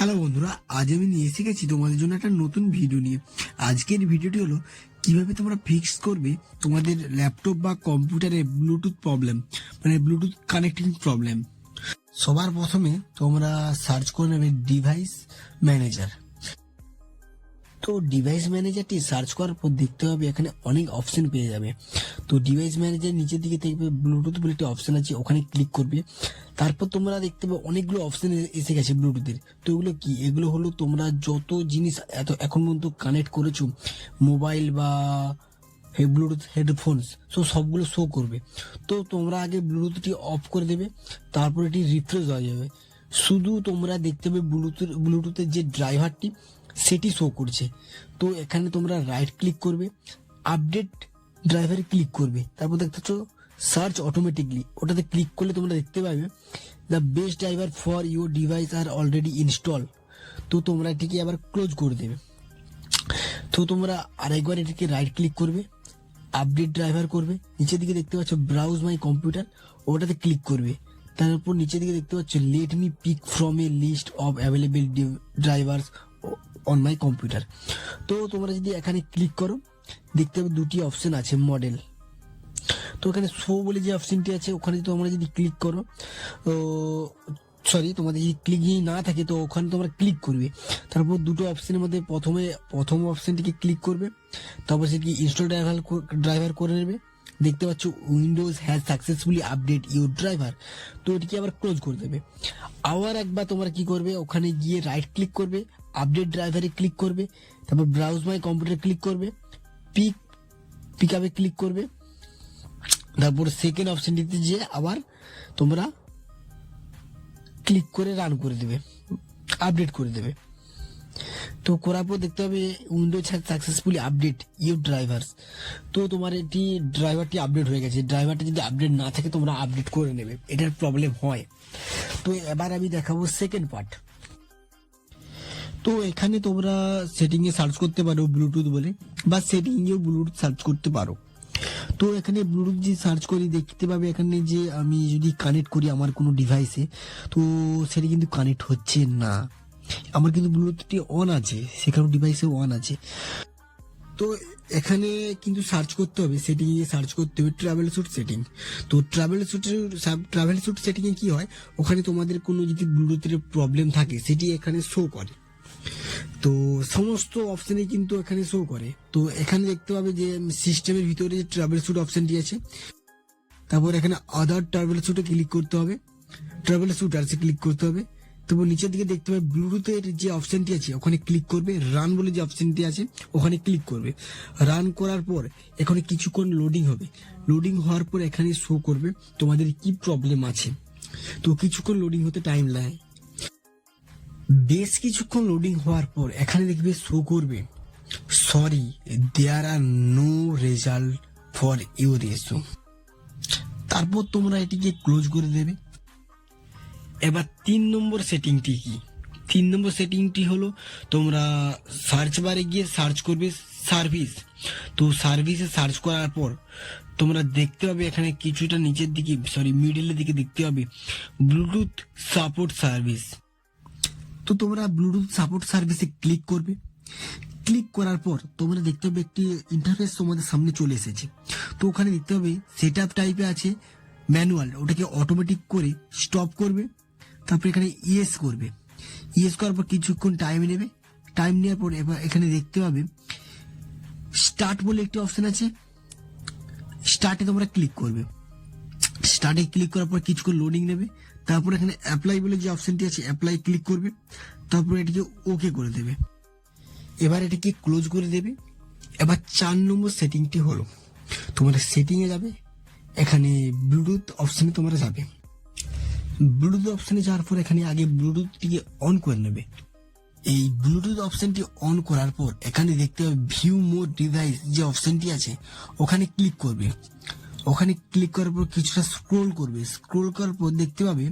Hello বন্ধুরা, আজ আমি নিয়ে এসে গেছি তোমাদের জন্য একটা নতুন ভিডিও নিয়ে। আজকের ভিডিওটি হলো কিভাবে তোমরা ফিক্স করবে তোমাদের ল্যাপটপ বা কম্পিউটারে ব্লুটুথ প্রবলেম, মানে ব্লুটুথ কানেক্টিং প্রবলেম। সবার প্রথমে তোমরা সার্চ করে নেবে ডিভাইস ম্যানেজার। তো ডিভাইস ম্যানেজারটি সার্চ করার পর দেখতে হবে এখানে অনেক অপশন পেয়ে যাবে। তো ডিভাইস ম্যানেজার নিচের দিকে দেখবে ব্লুটুথ বলে একটি অপশন আছে, ওখানে ক্লিক করবে। তারপর তোমরা দেখতে পাবে অনেকগুলো অপশন এসে গেছে ব্লুটুথের। তো এগুলো কি? এগুলো হলো তোমরা যত জিনিস এখন পর্যন্ত কানেক্ট করেছো, মোবাইল বা ব্লুটুথ হেডফোনস, সবগুলো শো করবে। তো তোমরা আগে ব্লুটুথটি অফ করে দেবে, তারপর এটি রিফ্রেশ হয়ে যাবে। শুধু তোমরা দেখতে পাবে ব্লুটুথের যে ড্রাইভারটি সেটি শো করছে। তো এখানে তোমরা রাইট ক্লিক করবে, আপডেট ড্রাইভারে ক্লিক করবে, তারপর দেখতে পাচ্ছ সার্চ অটোমেটিকলি, ওটাতে ক্লিক করলে তোমরা দেখতে পাবে the best driver for your device আর অলরেডি ইনস্টল। তো তোমরা এটিকে আবার ক্লোজ করে দেবে। তো তোমরা আরেকবার এটিকে রাইট ক্লিক করবে, আপডেট ড্রাইভার করবে, নিচের দিকে দেখতে পাচ্ছ ব্রাউজ মাই কম্পিউটার, ওটাতে ক্লিক করবে। তারপর নিচের দিকে দেখতে পাচ্ছ let me pick from a list of available drivers on my computer. তো তোমরা যদি এখানে ক্লিক করো দেখতে পাবে দুটি অপশন আছে মডেল। তো এখানে শো বলে যে অপশনটি আছে ওখানে তোমরা যদি ক্লিক করো, তোমাদের যদি ক্লিক না থাকে তো ওখানে তোমরা ক্লিক করবে। তারপর দুটো অপশনের মধ্যে প্রথম অপশনটিকে ক্লিক করবে, তারপর সেটি ইনস্টল ড্রাইভার করে নেবে। দেখতে পাচ্ছ Windows has successfully update your driver. তো এটিকে আবার ক্লোজ করে দেবে। আবার একবার তোমরা কি করবে, ওখানে গিয়ে রাইট ক্লিক করবে, আপডেট ড্রাইভারে ক্লিক করবে, তারপর ব্রাউজ মাই কম্পিউটার ক্লিক করবে, পিক আপে ক্লিক করবে, তারপর সেকেন্ড অপশনটিতে যে আবার তোমরা ক্লিক করে রান করে দেবে, আপডেট করে দেবে। তো করার পর দেখতে হবে Windows has successfully update your drivers. তো তোমার এটি ড্রাইভারটি আপডেট হয়ে গেছে। ড্রাইভারটা যদি আপডেট না থাকে তোমরা আপডেট করে নেবে, এটার প্রবলেম হয়। তো এবার আমি দেখাবো সেকেন্ড পার্ট। তো এখানে তোমরা সেটিং এ সার্চ করতে পারো ব্লুটুথ বলে, বা সেটিং এও ব্লুটুথ সার্চ করতে পারো। তো এখানে ব্লুটুথ যে সার্চ করি দেখতে পাবে এখানে যে আমি যদি কানেক্ট করি আমার কোনো ডিভাইসে, তো সেটা কিন্তু কানেক্ট হচ্ছে না। আমার কিন্তু ব্লুটুথটি অন আছে, সেখানে ডিভাইসে অন আছে। তো এখানে কিন্তু সার্চ করতে হবে, সেটিং এ সার্চ করতে হবে ট্রাভেল স্যুট সেটিং। তো ট্রাভেল স্যুট সেটিং এ কি হয়, ওখানে তোমাদের কোনো যদি ব্লুটুথের প্রবলেম থাকে সেটি এখানে শো করে। তো সমস্ত অপশনে কিন্তু এখানে শো করে। তো এখানে দেখতে পাবে যে সিস্টেমের ভিতরে ট্রাভেল স্যুট অপশনটি আছে, তারপর এখানে আদার ট্রাভেল স্যুটে ক্লিক করতে হবে, ট্রাভেল স্যুট আর ক্লিক করতে হবে। তারপর নিচের দিকে দেখতে পাবে ব্লুটুথের যে অপশনটি আছে ওখানে ক্লিক করবে, রান বলে যে অপশনটি আছে ওখানে ক্লিক করবে। রান করার পর এখানে কিছুক্ষণ লোডিং হবে, লোডিং হওয়ার পর এখানে শো করবে তোমাদের কি প্রবলেম আছে। তো কিছুক্ষণ লোডিং হতে টাইম লাগে। বেশ কিছুক্ষণ লোডিং হওয়ার পর এখানে দেখবে শো করবে sorry there are no result for your issue. তারপর তোমরা এটিকে ক্লোজ করে দেবে। এবার 3 নম্বর সেটিংটি কি? 3 নম্বর সেটিংটি হলো তোমরা সার্চ বারে গিয়ে সার্চ করবে সার্ভিস। তো সার্ভিসে সার্চ করার পর তোমরা দেখতে পাবে এখানে কিছুটা নিচের দিকে মিডলের দিকে দেখতে পাবে ব্লুটুথ সাপোর্ট সার্ভিস। তো তোমরা ব্লুটুথ সাপোর্ট সার্ভিসে ক্লিক করবে। ক্লিক করার পর তোমরা দেখতে পাবে একটি ইন্টারফেস তোমাদের সামনে চলে এসেছে। তো ওখানে দেখতে পাবে সেট আপ টাইপে আছে ম্যানুয়াল, ওটাকে অটোমেটিক করে স্টপ করবে। তারপর এখানে ইয়েস করবে, ইয়েস করার পর কিছুক্ষণ টাইম নেবে। টাইম নেওয়ার পর এবার এখানে দেখতে পাবে স্টার্ট বলে একটি অপশন আছে, স্টার্টে তোমরা ক্লিক করবে। স্টার্টে ক্লিক করার পর কিছুক্ষণ লোডিং নেবে। তারপর এখানে অ্যাপ্লাই বলে যে অপশনটি আছে অ্যাপ্লাই ক্লিক করবে, তারপর এটিকে ওকে করে দেবে। এবার এটিকে ক্লোজ করে দেবে। এবার 4 নম্বর সেটিংটি হলো তোমরা সেটিং এ যাবে, এখানে ব্লুটুথ অপশনে তোমরা যাবে। ব্লুটুথ অপশনে যাওয়ার পর এখানে আগে ব্লুটুথটিকে অন করে নেবে। এই ব্লুটুথ অপশনটি অন করার পর এখানে দেখতে পাবে ভিউ মোর ডিভাইস যে অপশনটি আছে ওখানে ক্লিক করবে। ওখানে ক্লিক করার পর কিছুটা স্ক্রোল করবে, স্ক্রোল করার পর দেখতে পাবে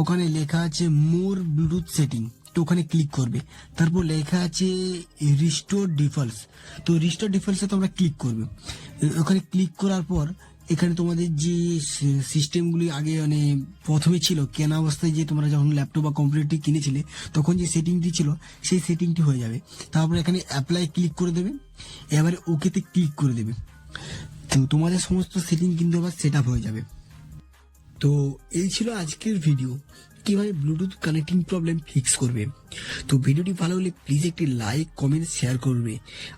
ওখানে লেখা আছে মোর ব্লুটুথ সেটিং। তো ওখানে ক্লিক করবে। তারপর লেখা আছে রিস্টোর ডিফল্টস। তো রিস্টোর ডিফল্টসে তোমরা ক্লিক করবে। ওখানে ক্লিক করার পর এখানে তোমাদের যে সিস্টেমগুলি আগে মানে প্রথমে ছিল কেনা অবস্থায়, যে তোমরা যখন ল্যাপটপ বা কম্পিউটারটি কিনেছিলে তখন যে সেটিংটি ছিল সেই সেটিংটি হয়ে যাবে। তারপরে এখানে অ্যাপ্লাই ক্লিক করে দেবে, এবারে ওকেতে ক্লিক করে দেবে। তো তোমাদের সমস্ত সেটিং কিন্তু আবার সেট আপ হয়ে যাবে। তো এই ছিল আজকের ভিডিও, কিভাবে ব্লুটুথ কানেক্টিং প্রবলেম ফিক্স করবে। তো ভিডিওটি ভালো হলে প্লিজ একটি লাইক কমেন্ট শেয়ার করবে,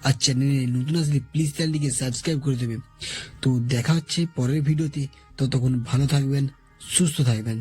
আর চ্যানেলে নতুন আসলে প্লিজ চ্যানেলটিকে সাবস্ক্রাইব করে দেবে। তো দেখা হচ্ছে পরের ভিডিওতে, ততক্ষণ ভালো থাকবেন, সুস্থ থাকবেন।